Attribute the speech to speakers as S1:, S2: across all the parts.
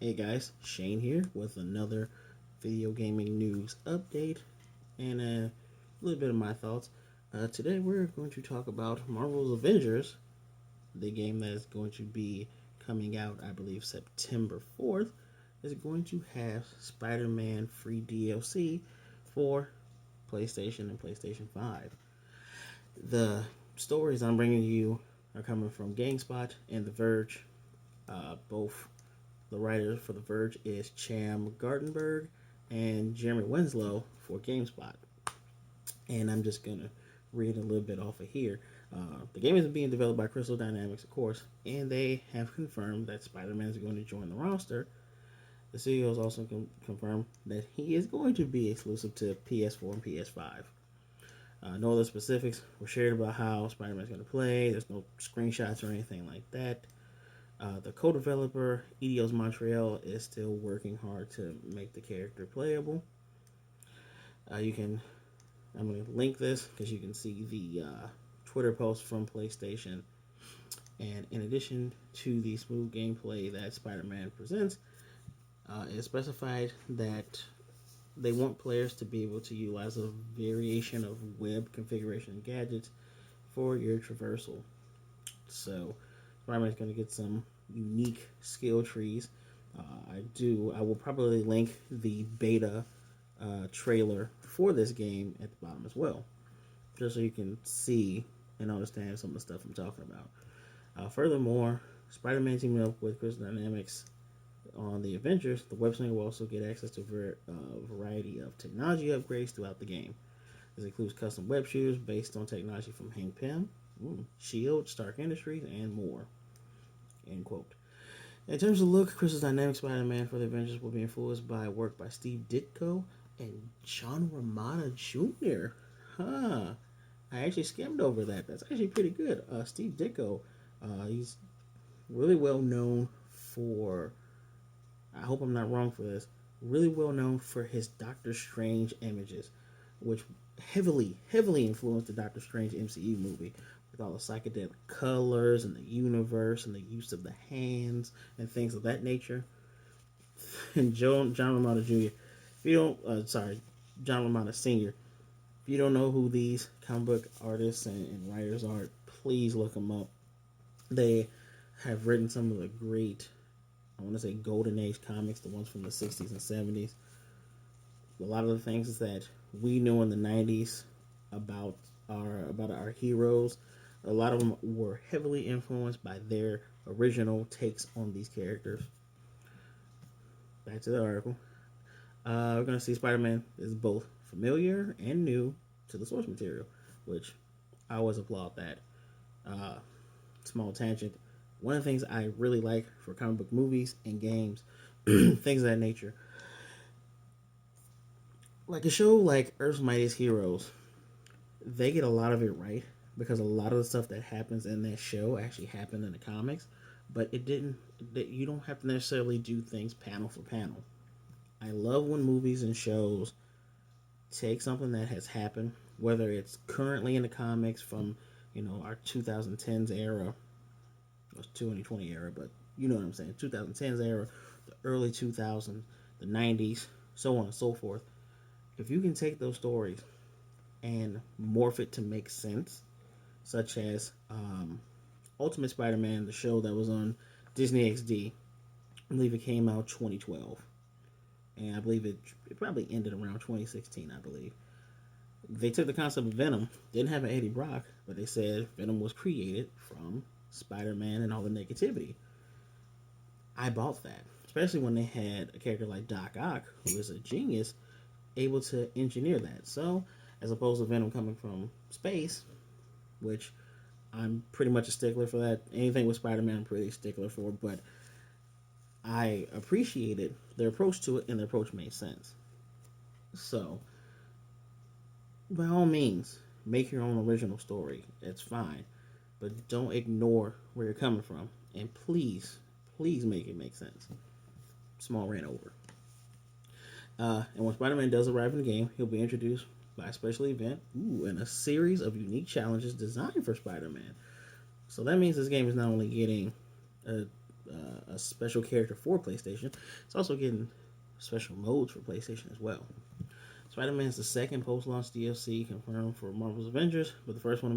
S1: Hey guys, Shane here with another video gaming news update and a little bit of my thoughts. Today we're going to talk about Marvel's Avengers, the game that is going to be coming out, I believe, September 4th, is going to have Spider-Man free DLC for PlayStation and PlayStation 5. The stories I'm bringing you are coming from GameSpot and The Verge, both. The writer for The Verge is Cham Gartenberg and Jeremy Winslow for GameSpot. And I'm just going to read a little bit off of here. The game is being developed by Crystal Dynamics, of course, and they have confirmed that Spider-Man is going to join the roster. The CEO has also confirmed that he is going to be exclusive to PS4 and PS5. No other specifics were shared about how Spider-Man is going to play. There's no screenshots or anything like that. The co-developer, Eidos Montreal, is still working hard to make the character playable. I'm going to link this because you can see the Twitter post from PlayStation. And in addition to the smooth gameplay that Spider-Man presents, it's specified that they want players to be able to utilize a variation of web configuration and gadgets for your traversal. So Spider-Man is going to get some unique skill trees. I will probably link the beta trailer for this game at the bottom as well, just so you can see and understand some of the stuff I'm talking about. Furthermore, Spider-Man teaming up with Crystal Dynamics on the Avengers, the web slinger will also get access to a variety of technology upgrades throughout the game. This includes custom web shooters based on technology from Hank Pym, Shield, Stark Industries, and more. End quote. In terms of look, Crystal Dynamics Spider-Man for the Avengers will be influenced by work by Steve Ditko and John Romita Jr. I actually skimmed over that. That's actually pretty good. Steve Ditko, he's really well known for, I hope I'm not wrong for this, really well known for his Doctor Strange images, which heavily influenced the Doctor Strange MCU movie with all the psychedelic colors and the universe and the use of the hands and things of that nature. And John Romita Jr., if you don't, John Romita Sr., if you don't know who these comic book artists and writers are, please look them up. They have written some of the great, I want to say, golden age comics, the ones from the 60s and 70s. A lot of the things that we knew in the 90s about our heroes, a lot of them were heavily influenced by their original takes on these characters. Back to the article. We're going to see Spider-Man is both familiar and new to the source material, which I always applaud that. Small tangent. One of the things I really like for comic book movies and games, things of that nature, like a show like Earth's Mightiest Heroes, they get a lot of it right because a lot of the stuff that happens in that show actually happened in the comics, but it didn't. You don't have to necessarily do things panel for panel. I love when movies and shows take something that has happened, whether it's currently in the comics from our 2010s era, or 2020 era, but you know what I'm saying, 2010s era, the early 2000s, the 90s, so on and so forth. If you can take those stories and morph it to make sense, such as Ultimate Spider-Man, the show that was on Disney XD, I believe it came out 2012, and I believe it probably ended around 2016, I believe. They took the concept of Venom, didn't have an Eddie Brock, but they said Venom was created from Spider-Man and all the negativity. I bought that, especially when they had a character like Doc Ock, who is a genius, able to engineer that. So, as opposed to Venom coming from space, which I'm pretty much a stickler for that. Anything with Spider-Man, I'm pretty stickler for, but I appreciated their approach to it, and their approach made sense. So, by all means, make your own original story. It's fine, but don't ignore where you're coming from, and please make it make sense. Small rant over. And when Spider-Man does arrive in the game, he'll be introduced by a special event and a series of unique challenges designed for Spider-Man. So that means this game is not only getting a a special character for PlayStation. It's also getting special modes for PlayStation as well. Spider-Man is the second post-launch DLC confirmed for Marvel's Avengers, but the first one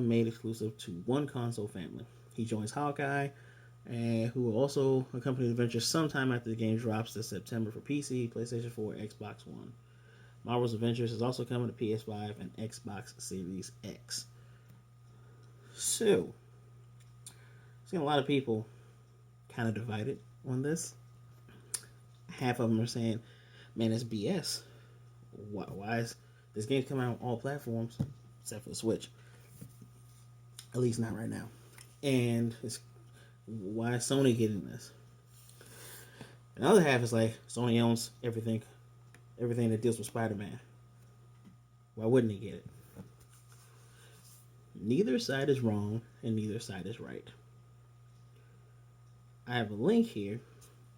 S1: made exclusive to one console family. He joins Hawkeye, and who will also accompany the Avengers sometime after the game drops this September for PC, PlayStation 4, Xbox One. Marvel's Avengers is also coming to PS5 and Xbox Series X. So, I've seen a lot of people kind of divided on this. Half of them are saying, man, it's BS. Why is this game coming out on all platforms except for the Switch? At least not right now. And why is Sony getting this? Another half is like, Sony owns everything that deals with Spider-Man. Why wouldn't he get it? Neither side is wrong and neither side is right. I have a link here,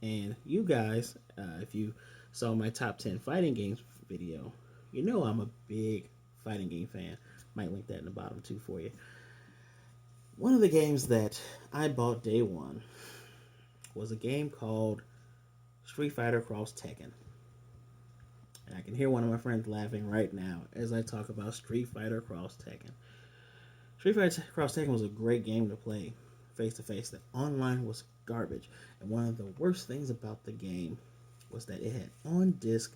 S1: and you guys, if you saw my top 10 fighting games video, you know I'm a big fighting game fan. Might link that in the bottom too for you. One of the games that I bought day one was a game called Street Fighter Cross Tekken. And I can hear one of my friends laughing right now as I talk about Street Fighter Cross Tekken. Street Fighter Cross Tekken was a great game to play face to face. The online was garbage. And one of the worst things about the game was that it had on-disc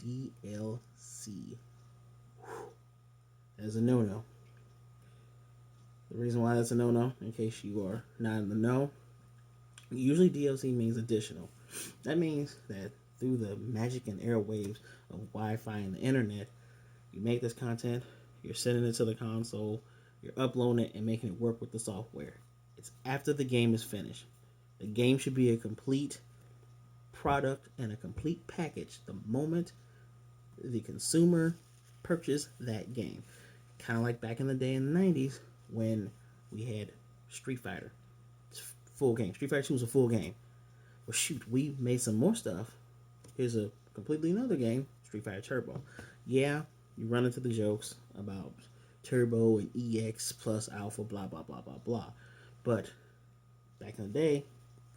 S1: DLC. That is a no-no. The reason why that's a no-no, in case you are not in the know, usually DLC means additional. That means that through the magic and airwaves of Wi-Fi and the internet, you make this content, you're sending it to the console, you're uploading it and making it work with the software. It's after the game is finished. The game should be a complete product and a complete package the moment the consumer purchased that game. Kind of like back in the day in the 90s when we had Street Fighter. It's full game. Street Fighter 2 was a full game. Well, shoot, we made some more stuff. Here's a completely another game, Street Fighter Turbo. Yeah, you run into the jokes about Turbo and EX plus Alpha, blah, blah, blah, blah, blah. But back in the day,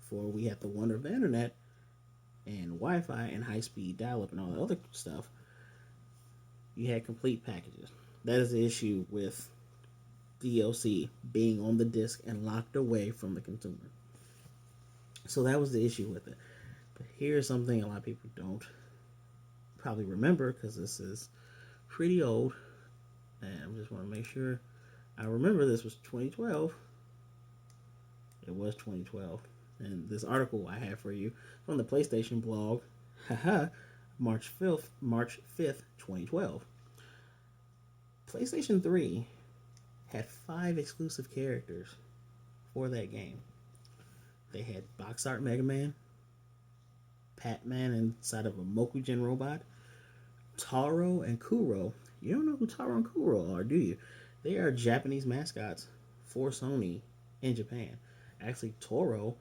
S1: before we had the wonder of the internet and Wi-Fi and high-speed dial-up and all that other stuff, you had complete packages. That is the issue with DLC being on the disc and locked away from the consumer. So that was the issue with it. But here's something a lot of people don't probably remember, because this is pretty old, and I just want to make sure I remember this was 2012. It was 2012. And this article I have for you from the PlayStation blog, March 5th, 2012. PlayStation 3 had 5 exclusive characters for that game. They had box art Mega Man, Pac-Man inside of a Mokujin robot, Taro and Kuro. You don't know who Taro and Kuro are, do you? They are Japanese mascots for Sony in Japan. Actually, Taro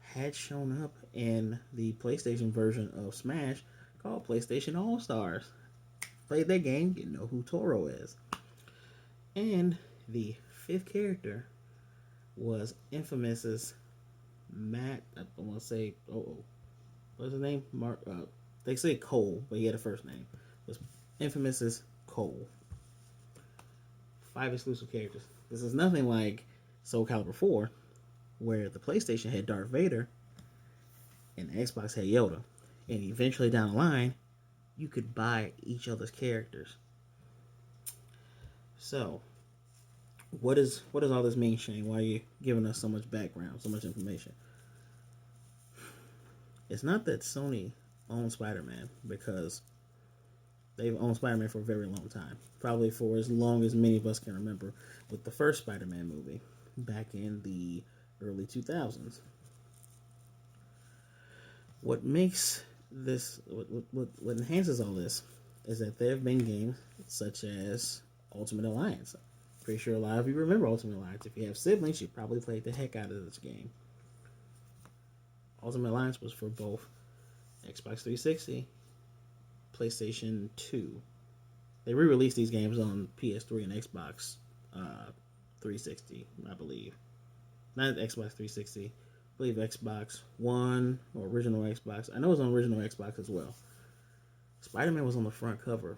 S1: had shown up in the PlayStation version of Smash called PlayStation All-Stars. Played that game, you know who Taro is. And the 5th character was Infamous's Matt, I want to say, what's his name? Mark. They say Cole, but he had a first name. It was Infamous's Cole. 5 exclusive characters. This is nothing like Soul Calibur 4, where the PlayStation had Darth Vader and the Xbox had Yoda. And eventually down the line, you could buy each other's characters. So, what does all this mean, Shane? Why are you giving us so much background, so much information? It's not that Sony owns Spider-Man, because they've owned Spider-Man for a very long time. Probably for as long as many of us can remember, with the first Spider-Man movie back in the early 2000s. What makes this, what enhances all this, is that there have been games such as Ultimate Alliance. Pretty sure a lot of you remember Ultimate Alliance. If you have siblings, you probably played the heck out of this game. Ultimate Alliance was for both Xbox 360, PlayStation 2. They re-released these games on PS3 and Xbox 360, I believe. not Xbox 360. I believe Xbox One or original Xbox. I know it was on original Xbox as well. Spider-Man was on the front cover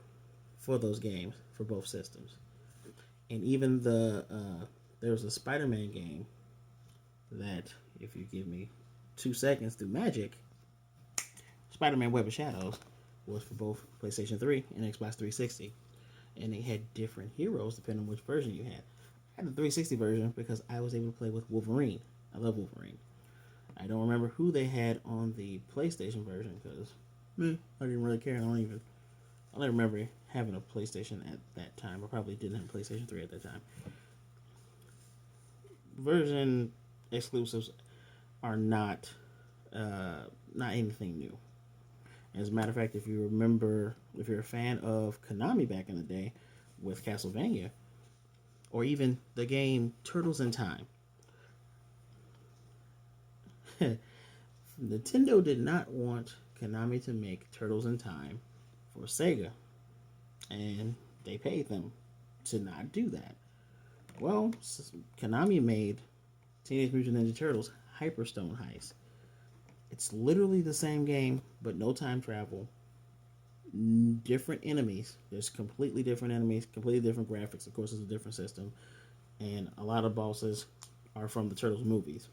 S1: for those games for both systems, and even there was a Spider-Man game that, if you give me 2 seconds through magic, Spider-Man Web of Shadows was for both PlayStation 3 and Xbox 360, and they had different heroes depending on which version you had. I had the 360 version because I was able to play with Wolverine. I love Wolverine. I don't remember who they had on the PlayStation version because I didn't really care. I don't remember having a PlayStation at that time. I probably didn't have a PlayStation 3 at that time. Version exclusives are not anything new. As a matter of fact, if you remember, if you're a fan of Konami back in the day with Castlevania, or even the game Turtles in Time, Nintendo did not want Konami to make Turtles in Time for Sega, and they paid them to not do that. Well, Konami made Teenage Mutant Ninja Turtles Hyperstone Heist. It's literally the same game, but no time travel. Different enemies. There's completely different enemies, completely different graphics. Of course, it's a different system. And a lot of bosses are from the Turtles movies.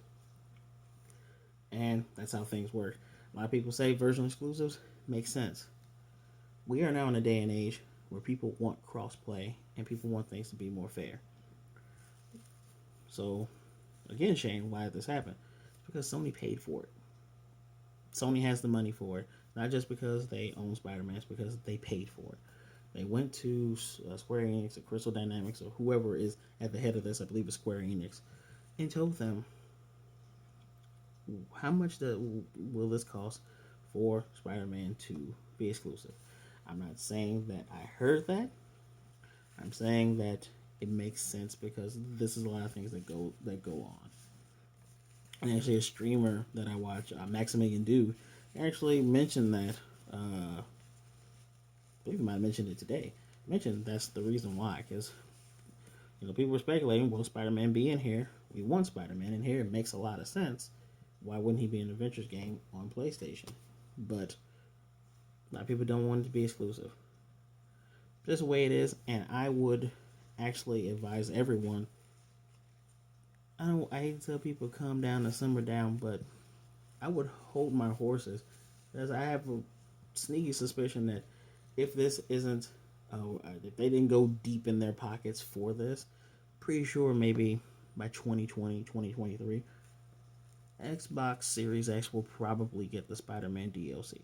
S1: And that's how things work. A lot of people say version exclusives make sense. We are now in a day and age where people want cross-play and people want things to be more fair. So, again, Shane, why did this happen? It's because Sony paid for it. Sony has the money for it, not just because they own Spider-Man, it's because they paid for it. They went to Square Enix or Crystal Dynamics or whoever is at the head of this, I believe it's Square Enix, and told them, how much will this cost for Spider-Man to be exclusive? I'm not saying that I heard that. I'm saying that it makes sense because this is a lot of things that go on. And actually, a streamer that I watch, Maximilian Dude, actually mentioned that. I believe he might have mentioned it today. Mentioned that's the reason why, because people were speculating, will Spider-Man be in here? We want Spider-Man in here. It makes a lot of sense. Why wouldn't he be in an Avengers game on PlayStation? But a lot of people don't want it to be exclusive. Just the way it is, and I would actually advise everyone. I hate to tell people calm down or simmer down, but I would hold my horses because I have a sneaky suspicion that if this isn't, if they didn't go deep in their pockets for this, pretty sure maybe by 2020, 2023, Xbox Series X will probably get the Spider-Man DLC.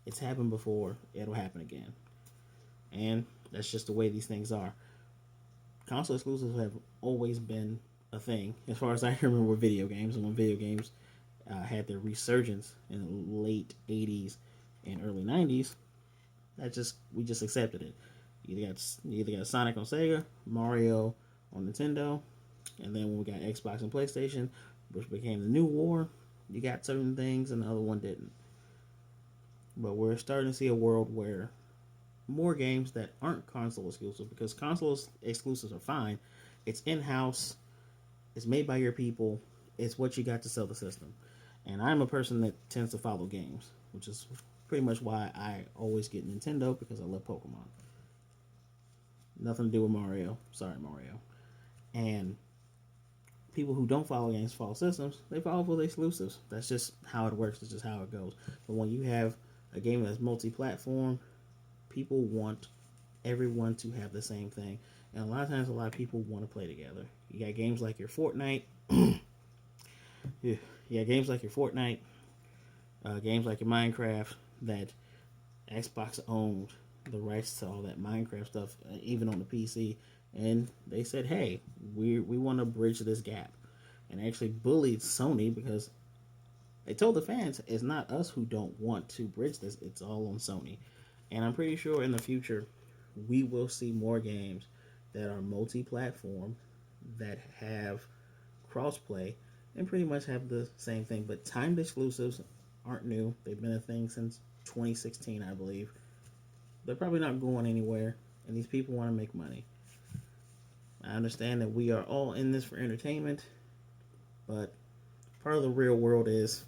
S1: It's happened before, it'll happen again. And that's just the way these things are. Console exclusives have always been a thing, as far as I can remember with video games, and when video games had their resurgence in the late 80s and early 90s, we just accepted it. You either got Sonic on Sega, Mario on Nintendo, and then when we got Xbox and PlayStation, which became the new war, you got certain things and the other one didn't. But we're starting to see a world where more games that aren't console exclusive, because console exclusives are fine. It's in-house. It's made by your people. It's what you got to sell the system. And I'm a person that tends to follow games, which is pretty much why I always get Nintendo, because I love Pokemon. Nothing to do with Mario. Sorry, Mario. And people who don't follow games follow systems. They follow for the exclusives. That's just how it works. That's just how it goes. But when you have a game that's multi-platform, people want everyone to have the same thing. And a lot of times, a lot of people want to play together. You got games like your Fortnite. Games like your Fortnite. Games like your Minecraft that Xbox owned the rights to all that Minecraft stuff, even on the PC. And they said, hey, we want to bridge this gap. And actually bullied Sony because they told the fans, it's not us who don't want to bridge this. It's all on Sony. And I'm pretty sure in the future, we will see more games that are multi-platform, that have crossplay, and pretty much have the same thing. But timed exclusives aren't new. They've been a thing since 2016, I believe. They're probably not going anywhere, and these people want to make money. I understand that we are all in this for entertainment, But part of the real world is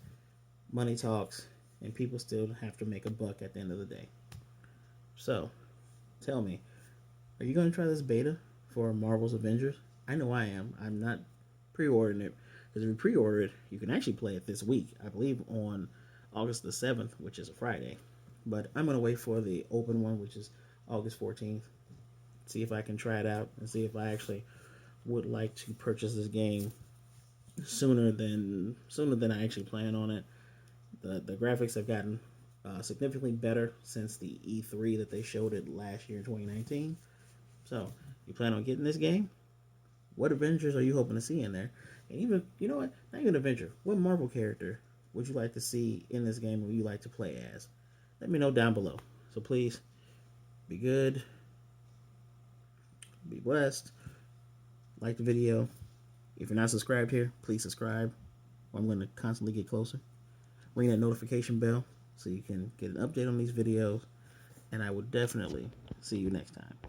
S1: money talks, and people still have to make a buck at the end of the day. So, tell me, are you going to try this beta for Marvel's Avengers? I know I am. I'm not pre-ordering it because if you pre-order it, you can actually play it this week. I believe on August the 7th, which is a Friday. But I'm going to wait for the open one, which is August 14th. See if I can try it out and see if I actually would like to purchase this game sooner than I actually plan on it. The graphics have gotten significantly better since the E3 that they showed it last year in 2019. So, you plan on getting this game? What Avengers are you hoping to see in there? And even, you know what? Not even Avenger. What Marvel character would you like to see in this game, or would you like to play as? Let me know down below. So please, be good, be blessed, like the video. If you're not subscribed here, please subscribe, or I'm going to constantly get closer. Ring that notification bell so you can get an update on these videos, and I will definitely see you next time.